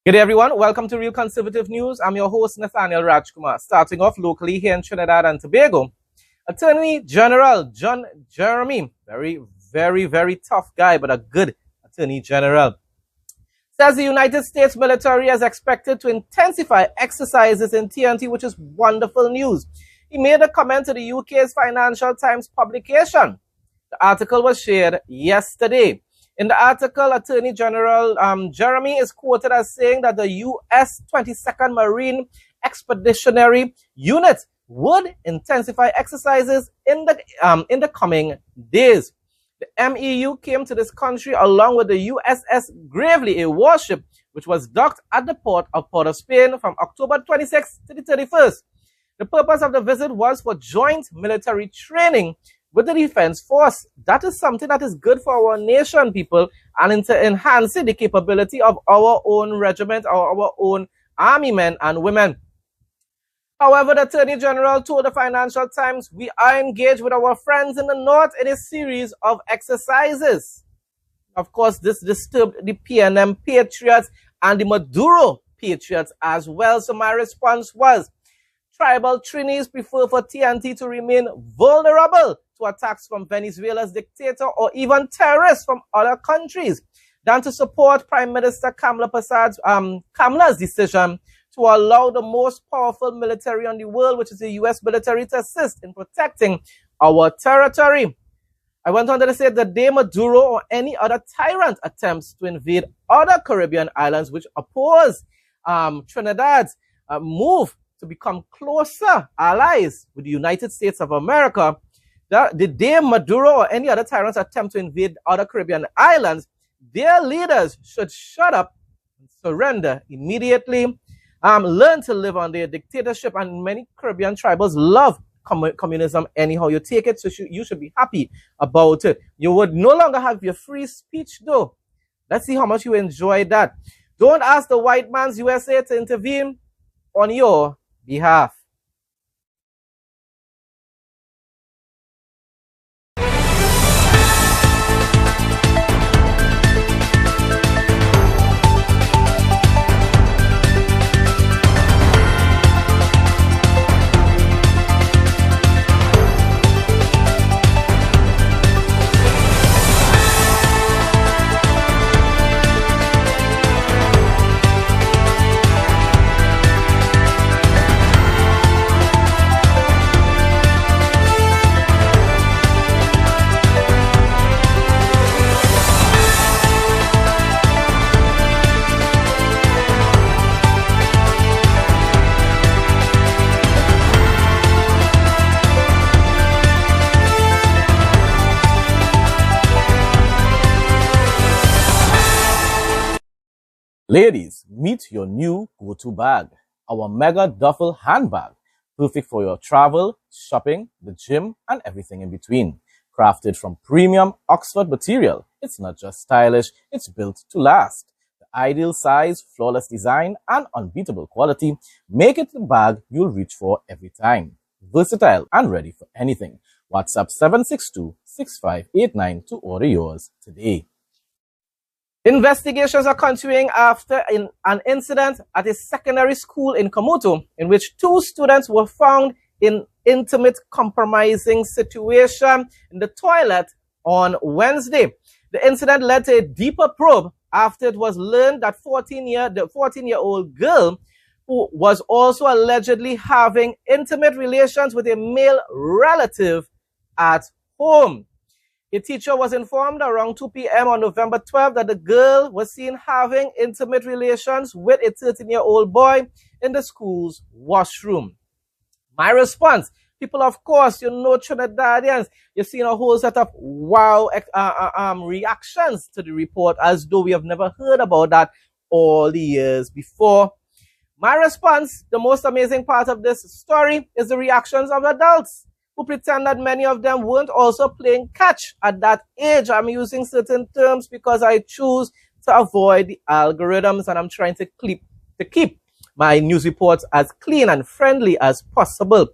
Good day, everyone. Welcome to Real Conservative News. I'm your host, Nathaniel Rajkumar. Starting off locally here in Trinidad and Tobago, Attorney General John Jeremy, very tough guy, but a good Attorney General, says the United States military is expected to intensify exercises in TNT, which is wonderful news. He made a comment to the UK's Financial Times publication. The article was shared yesterday. In the article, Attorney General Jeremy is quoted as saying that the U.S. 22nd Marine Expeditionary Unit would intensify exercises in the coming days. The MEU came to this country along with the USS Gravely, a warship which was docked at the port of Port-of-Spain from October 26th to the 31st. The purpose of the visit was for joint military training with the Defense Force. That is something that is good for our nation, people, and to enhancing the capability of our own regiment or our own army men and women. However, the Attorney General told the Financial Times, we are engaged with our friends in the North in a series of exercises. Of course, this disturbed the PNM Patriots and the Maduro Patriots as well. So my response was, tribal Trinis prefer for TNT to remain vulnerable to attacks from Venezuela's dictator or even terrorists from other countries than to support Prime Minister Kamala's decision to allow the most powerful military in the world, which is the U.S. military, to assist in protecting our territory. I went on to say that the day Maduro or any other tyrant attempts to invade other Caribbean islands which oppose Trinidad's move to become closer allies with the United States of America, the day Maduro or any other tyrants attempt to invade other Caribbean islands, their leaders should shut up and surrender immediately, learn to live under a dictatorship, and many Caribbean tribals love communism anyhow you take it, so you should be happy about it. You would no longer have your free speech though. Let's see how much you enjoy that. Don't ask the white man's USA to intervene on your behalf. Ladies, meet your new go-to bag, our Mega Duffel handbag, perfect for your travel, shopping, the gym, and everything in between. Crafted from premium Oxford material, it's not just stylish, it's built to last. The ideal size, flawless design, and unbeatable quality make it the bag you'll reach for every time. Versatile and ready for anything. WhatsApp 762-6589 to order yours today. Investigations are continuing after an incident at a secondary school in Kamutu in which two students were found in intimate compromising situation in the toilet on Wednesday. The incident led to a deeper probe after it was learned that the 14-year-old girl, who was also allegedly having intimate relations with a male relative at home. A teacher was informed around 2 p.m. on November 12th that the girl was seen having intimate relations with a 13-year-old boy in the school's washroom. My response, people, of course, you know Trinidadians, you've seen a whole set of wow reactions to the report as though we have never heard about that all the years before. My response, the most amazing part of this story, is the reactions of adults who pretend that many of them weren't also playing catch at that age. I'm using certain terms because I choose to avoid the algorithms, and I'm trying to keep my news reports as clean and friendly as possible.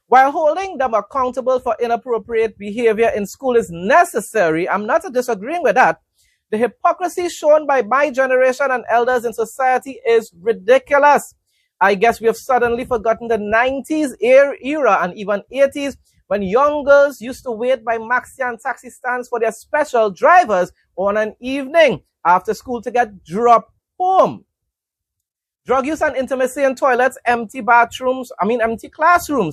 While holding them accountable for inappropriate behavior in school is necessary, I'm not disagreeing with that. The hypocrisy shown by my generation and elders in society is ridiculous. I guess we have suddenly forgotten the 90s era and even 80s when young girls used to wait by maxi and taxi stands for their special drivers on an evening after school to get dropped home. Drug use and intimacy in toilets, empty classrooms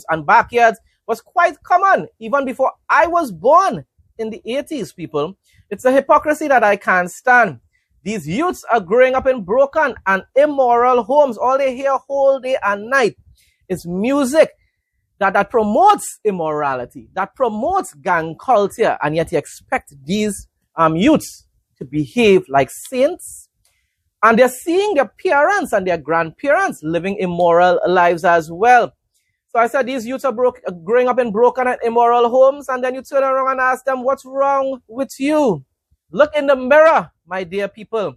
and backyards was quite common even before I was born in the 80s, people. It's a hypocrisy that I can't stand. These youths are growing up in broken and immoral homes. All they hear whole day and night is music that promotes immorality, that promotes gang culture, and yet you expect these youths to behave like saints. And they're seeing their parents and their grandparents living immoral lives as well. So I said these youths are growing up in broken and immoral homes, and then you turn around and ask them, what's wrong with you? Look in the mirror, my dear people.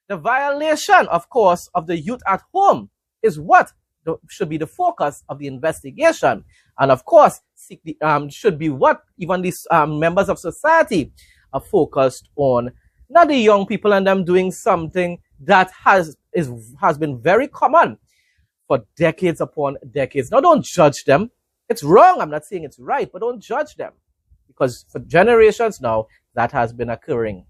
The violation, of course, of the youth at home is what should be the focus of the investigation. And of course, should be what even these members of society are focused on. Not the young people and them doing something that has been very common for decades upon decades. Now, don't judge them. It's wrong. I'm not saying it's right, but don't judge them. Because for generations now, that has been occurring.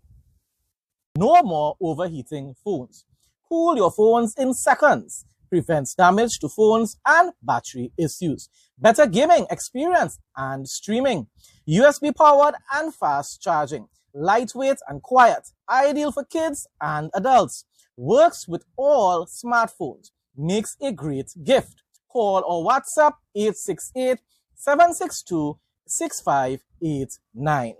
No more overheating phones. Cool your phones in seconds. Prevents damage to phones and battery issues. Better gaming experience and streaming. USB powered and fast charging. Lightweight and quiet. Ideal for kids and adults. Works with all smartphones. Makes a great gift. Call or WhatsApp 868-762-6589.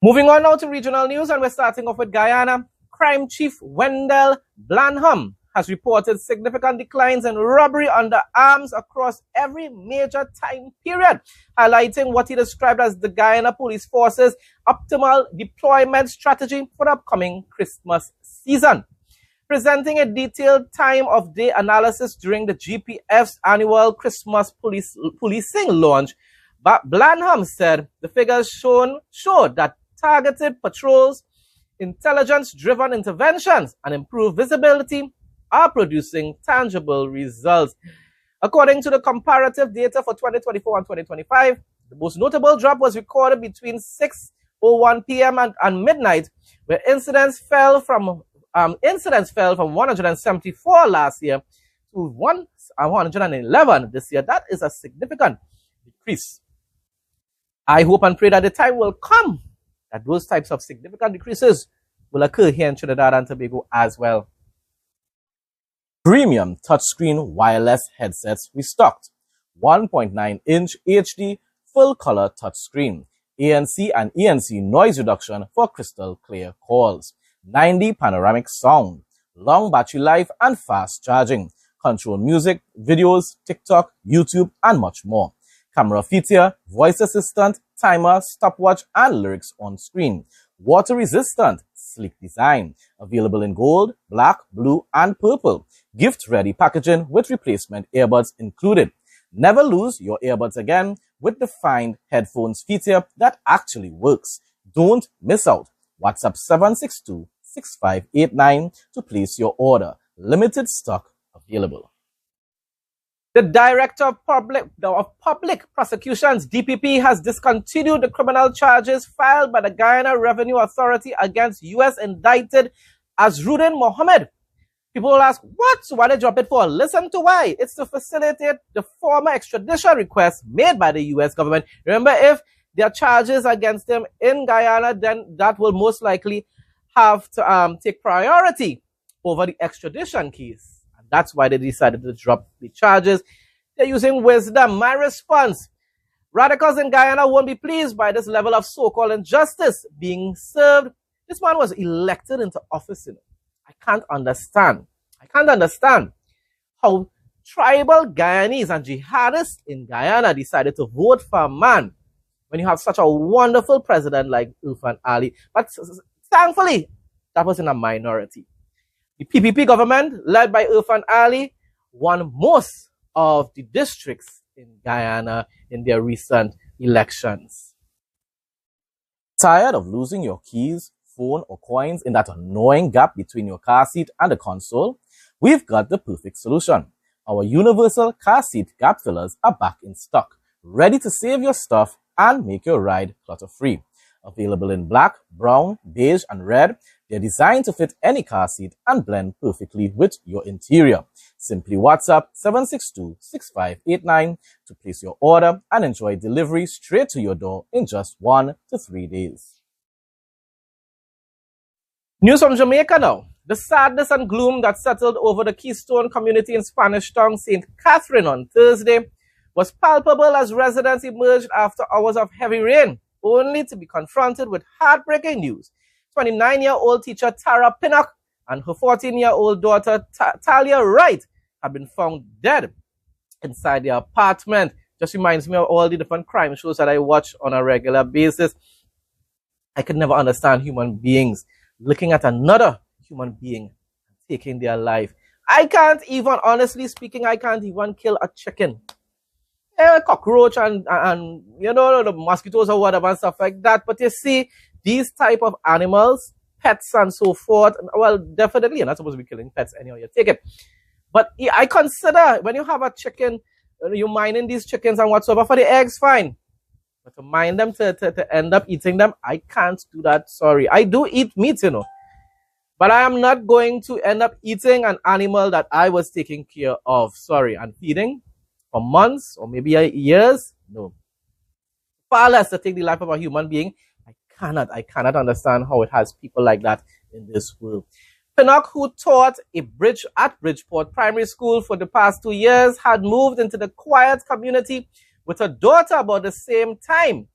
Moving on now to regional news, and we're starting off with Guyana. Crime Chief Wendell Blanham has reported significant declines in robbery under arms across every major time period, highlighting what he described as the Guyana Police Force's optimal deployment strategy for the upcoming Christmas season. Presenting a detailed time-of-day analysis during the GPF's annual Christmas policing launch, Blanham said the figures showed that targeted patrols, intelligence-driven interventions, and improved visibility are producing tangible results. According to the comparative data for 2024 and 2025, the most notable drop was recorded between 6:01 p.m. and midnight, where incidents fell from 174 last year to 111 this year. That is a significant decrease. I hope and pray that the time will come that those types of significant decreases will occur here in Trinidad and Tobago as well. Premium touchscreen wireless headsets restocked. 1.9-inch HD full-color touchscreen. ANC and ENC noise reduction for crystal clear calls. 90 panoramic sound. Long battery life and fast charging. Control music, videos, TikTok, YouTube, and much more. Camera feature, voice assistant, timer, stopwatch, and lyrics on screen. Water resistant, sleek design. Available in gold, black, blue, and purple. Gift ready packaging with replacement earbuds included. Never lose your earbuds again with the Find Headphones feature that actually works. Don't miss out. WhatsApp 762-6589 to place your order. Limited stock available. The Director of Public Prosecutions, DPP, has discontinued the criminal charges filed by the Guyana Revenue Authority against U.S. indicted Azruddin Mohammed. People will ask, what? So why they drop it for? Listen to why. It's to facilitate the former extradition request made by the U.S. government. Remember, if there are charges against them in Guyana, then that will most likely have to take priority over the extradition case. That's why they decided to drop the charges. They're using wisdom. My response, radicals in Guyana won't be pleased by this level of so-called injustice being served. This man was elected into office. I can't understand how tribal Guyanese and jihadists in Guyana decided to vote for a man when you have such a wonderful president like Irfan Ali. But thankfully, that was in a minority. The PPP government, led by Irfan Ali, won most of the districts in Guyana in their recent elections. Tired of losing your keys, phone, or coins in that annoying gap between your car seat and the console? We've got the perfect solution. Our universal car seat gap fillers are back in stock, ready to save your stuff and make your ride clutter-free. Available in black, brown, beige, and red, they're designed to fit any car seat and blend perfectly with your interior. Simply WhatsApp 762-6589 to place your order and enjoy delivery straight to your door in just 1 to 3 days. News from Jamaica now. The sadness and gloom that settled over the Keystone community in Spanish Town, St. Catherine on Thursday was palpable as residents emerged after hours of heavy rain, only to be confronted with heartbreaking news. 29-year-old teacher Tara Pinnock and her 14-year-old daughter Talia Wright have been found dead inside their apartment. Just reminds me of all the different crime shows that I watch on a regular basis. I could never understand human beings looking at another human being taking their life. I can't even, honestly speaking, I can't even kill a chicken. A cockroach and you know, the mosquitoes or whatever and stuff like that. But you see, these type of animals, pets and so forth, well, definitely you're not supposed to be killing pets anyhow, you take it. But I consider when you have a chicken, you're mining these chickens and whatsoever for the eggs, fine. But to mine them to end up eating them, I can't do that, sorry. I do eat meat, you know. But I am not going to end up eating an animal that I was taking care of, sorry, and feeding for months or maybe years, no. Far less to take the life of a human being. I cannot understand how it has people like that in this world. Pinnock, who taught at Bridgeport Primary School for the past 2 years, had moved into the quiet community with her daughter about the same time.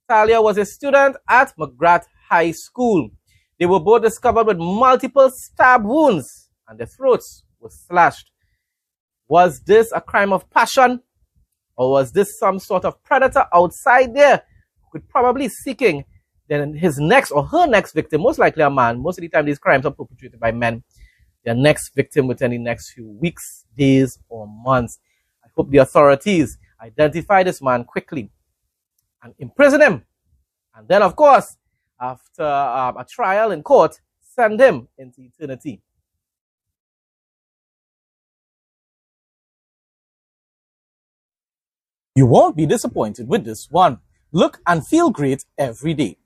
Talia was a student at McGrath High School. They were both discovered with multiple stab wounds and their throats were slashed. Was this a crime of passion? Or was this some sort of predator outside there who could probably seeking then his next or her next victim, most likely a man? Most of the time these crimes are perpetrated by men. Their next victim within the next few weeks, days, or months. I hope the authorities identify this man quickly and imprison him. And then, of course, after a trial in court, send him into eternity. You won't be disappointed with this one. Look and feel great every day.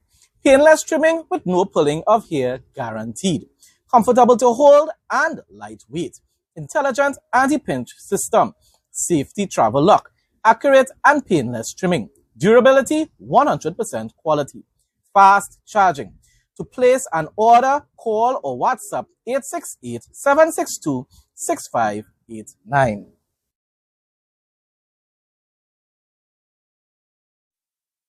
Painless trimming with no pulling of hair guaranteed. Comfortable to hold and lightweight. Intelligent anti-pinch system. Safety travel lock. Accurate and painless trimming. Durability 100% quality. Fast charging. To place an order, call or WhatsApp 868-762-6589.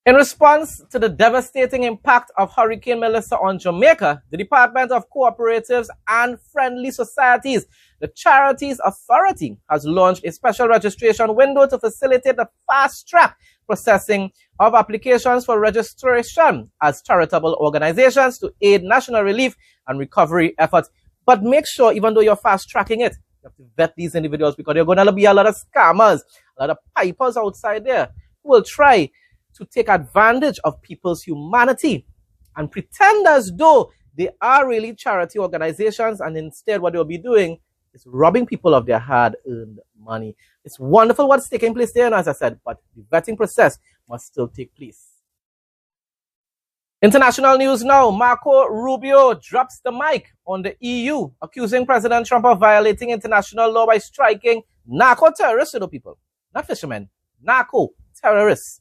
In response to the devastating impact of Hurricane Melissa on Jamaica, the Department of Cooperatives and Friendly Societies, the Charities Authority, has launched a special registration window to facilitate the fast-track processing of applications for registration as charitable organizations to aid national relief and recovery efforts. But make sure, even though you're fast-tracking it, you have to vet these individuals because there are going to be a lot of scammers, a lot of pipers outside there who will try to take advantage of people's humanity and pretend as though they are really charity organizations, and instead what they'll be doing is robbing people of their hard-earned money. It's wonderful what's taking place there, and as I said, but the vetting process must still take place. International news now. Marco Rubio drops the mic on the EU, accusing President Trump of violating international law by striking narco-terrorists, people. Not fishermen, narco-terrorists.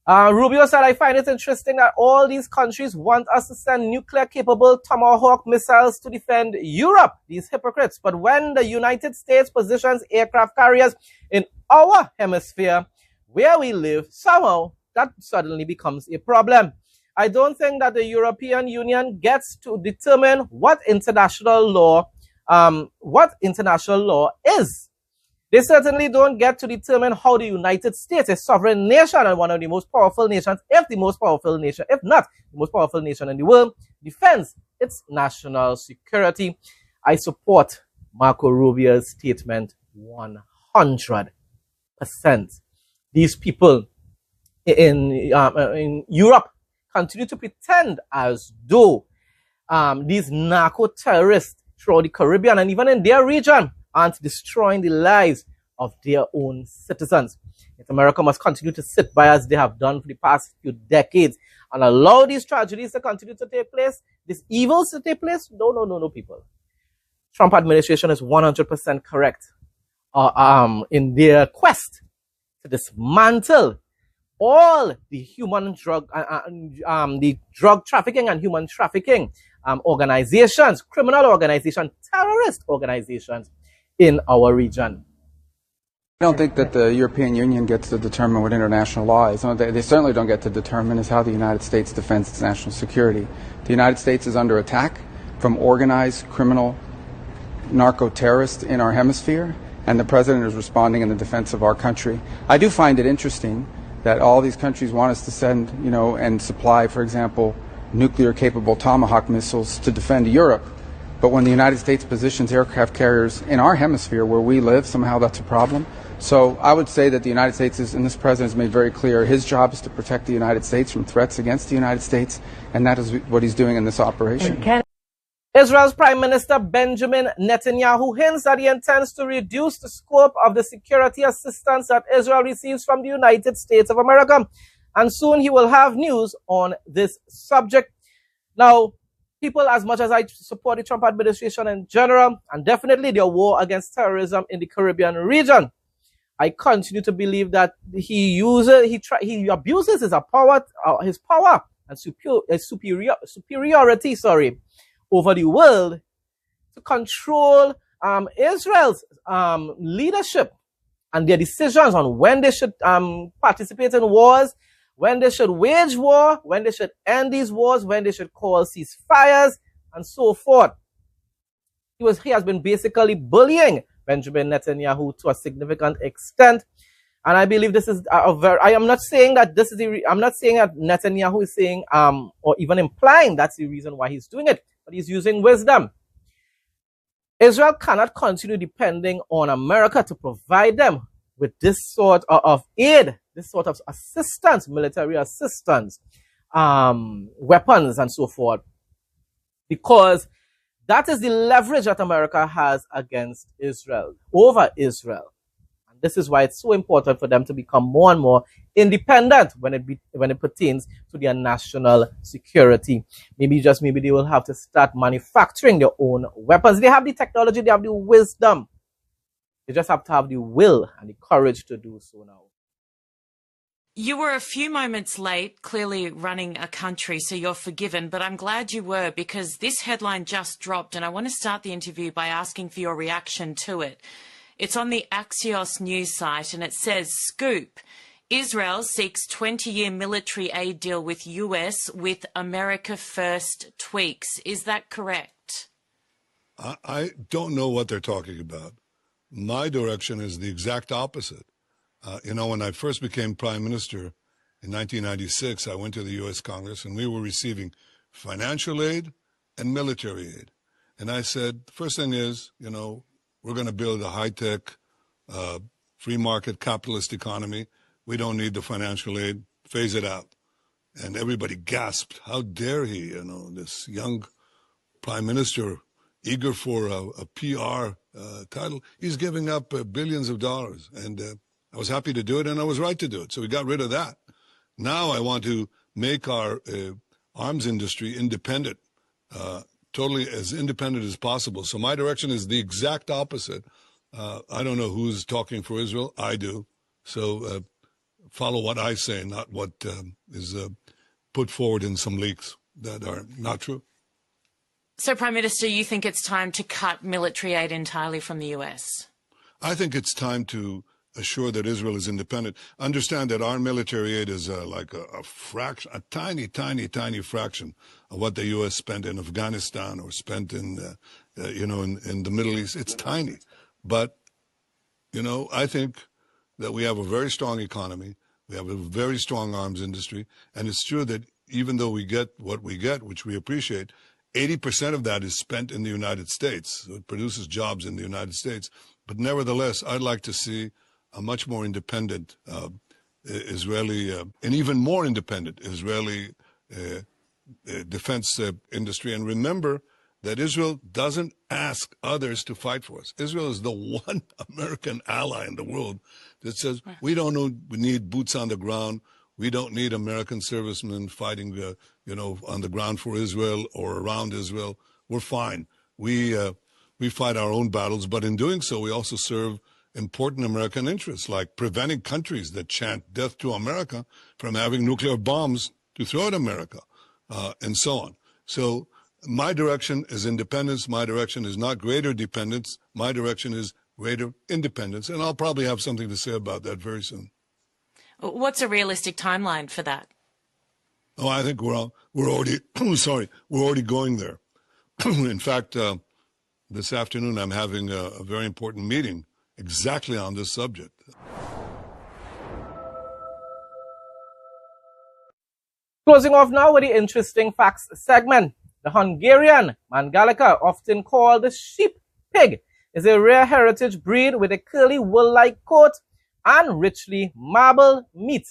Rubio said, I find it interesting that all these countries want us to send nuclear-capable Tomahawk missiles to defend Europe, these hypocrites. But when the United States positions aircraft carriers in our hemisphere, where we live, somehow that suddenly becomes a problem. I don't think that the European Union gets to determine what international law is. They certainly don't get to determine how the United States, a sovereign nation and one of the most powerful nations, if not the most powerful nation in the world, defends its national security. I support Marco Rubio's statement 100%. These people in Europe continue to pretend as though these narco-terrorists throughout the Caribbean and even in their region aren't destroying the lives of their own citizens. Yet America must continue to sit by as they have done for the past few decades and allow these tragedies to continue to take place, these evils to take place. No, people. Trump administration is 100% correct in their quest to dismantle all the human drug, the drug trafficking and human trafficking organizations, criminal organizations, terrorist organizations in our region. I don't think that the European Union gets to determine what international law is. They certainly don't get to determine is how the United States defends its national security. The United States is under attack from organized criminal narco-terrorists in our hemisphere, and the President is responding in the defense of our country. I do find it interesting that all these countries want us to send, and supply, for example, nuclear-capable Tomahawk missiles to defend Europe. But when the United States positions aircraft carriers in our hemisphere where we live, somehow that's a problem. So I would say that the United States and this President has made very clear his job is to protect the United States from threats against the United States, and that is what he's doing in this operation. Israel's Prime Minister Benjamin Netanyahu hints that he intends to reduce the scope of the security assistance that Israel receives from the United States of America. And soon he will have news on this subject. Now, people, as much as I support the Trump administration in general, and definitely their war against terrorism in the Caribbean region, I continue to believe that he abuses his power and superiority, over the world to control Israel's leadership and their decisions on when they should participate in wars, when they should wage war, when they should end these wars, when they should call ceasefires, and so forth. He has been basically bullying Benjamin Netanyahu to a significant extent, and I believe this is I am not saying that I'm not saying that Netanyahu is saying or even implying that's the reason why he's doing it, but he's using wisdom. Israel cannot continue depending on America to provide them with this sort of aid, this sort of assistance, military assistance, weapons, and so forth, because that is the leverage that America has against Israel, over Israel. And this is why it's so important for them to become more and more independent when it pertains to their national security. Maybe they will have to start manufacturing their own weapons. They have the technology, they have the wisdom. They just have to have the will and the courage to do so now. You were a few moments late, clearly running a country, so you're forgiven, but I'm glad you were, because this headline just dropped, and I want to start the interview by asking for your reaction to it. It's on the Axios news site, and it says, Scoop, Israel seeks 20-year military aid deal with US with America First tweaks. Is that correct? I don't know what they're talking about. My direction is the exact opposite. When I first became prime minister in 1996, I went to the U.S. Congress, and we were receiving financial aid and military aid. And I said, the first thing is, we're going to build a high-tech, free market capitalist economy. We don't need the financial aid. Phase it out. And everybody gasped. How dare he, this young prime minister, eager for a PR title. He's giving up billions of dollars. And I was happy to do it, and I was right to do it. So we got rid of that. Now I want to make our arms industry independent, totally as independent as possible. So my direction is the exact opposite. I don't know who's talking for Israel. I do. So follow what I say, not what is put forward in some leaks that are not true. So, Prime Minister, you think it's time to cut military aid entirely from the US? I think it's time to assure that Israel is independent. Understand that our military aid is like a fraction, a tiny, tiny, tiny fraction of what the U.S. spent in Afghanistan or spent in, in the Middle East. It's tiny. But, I think that we have a very strong economy. We have a very strong arms industry. And it's true that even though we get what we get, which we appreciate, 80% of that is spent in the United States. So it produces jobs in the United States. But nevertheless, I'd like to see a much more independent Israeli, and even more independent Israeli defense industry. And remember that Israel doesn't ask others to fight for us. Israel is the one American ally in the world that says we need boots on the ground. We don't need American servicemen fighting, on the ground for Israel or around Israel. We're fine. We fight our own battles, but in doing so, we also serve important American interests, like preventing countries that chant death to America from having nuclear bombs to throw at America, and so on. So my direction is independence. My direction is not greater dependence. My direction is greater independence. And I'll probably have something to say about that very soon. What's a realistic timeline for that? Oh, I think we're already we're already going there. In fact, this afternoon I'm having a very important meeting exactly on this subject. Closing off now with the interesting facts segment. The Hungarian Mangalica, often called the sheep pig, is a rare heritage breed with a curly wool-like coat and richly marbled meat.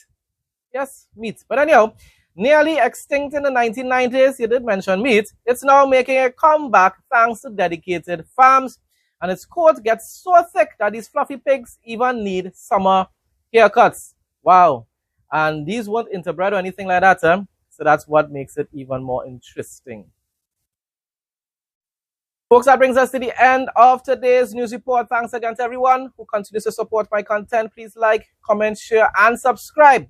Yes, meat. But anyhow, nearly extinct in the 1990s, you did mention meat. It's now making a comeback thanks to dedicated farms. And its coat gets so thick that these fluffy pigs even need summer haircuts. Wow. And these weren't interbred or anything like that. So that's what makes it even more interesting. Folks, that brings us to the end of today's news report. Thanks again to everyone who continues to support my content. Please like, comment, share, and subscribe.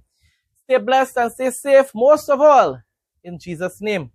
Stay blessed and stay safe, most of all, in Jesus' name.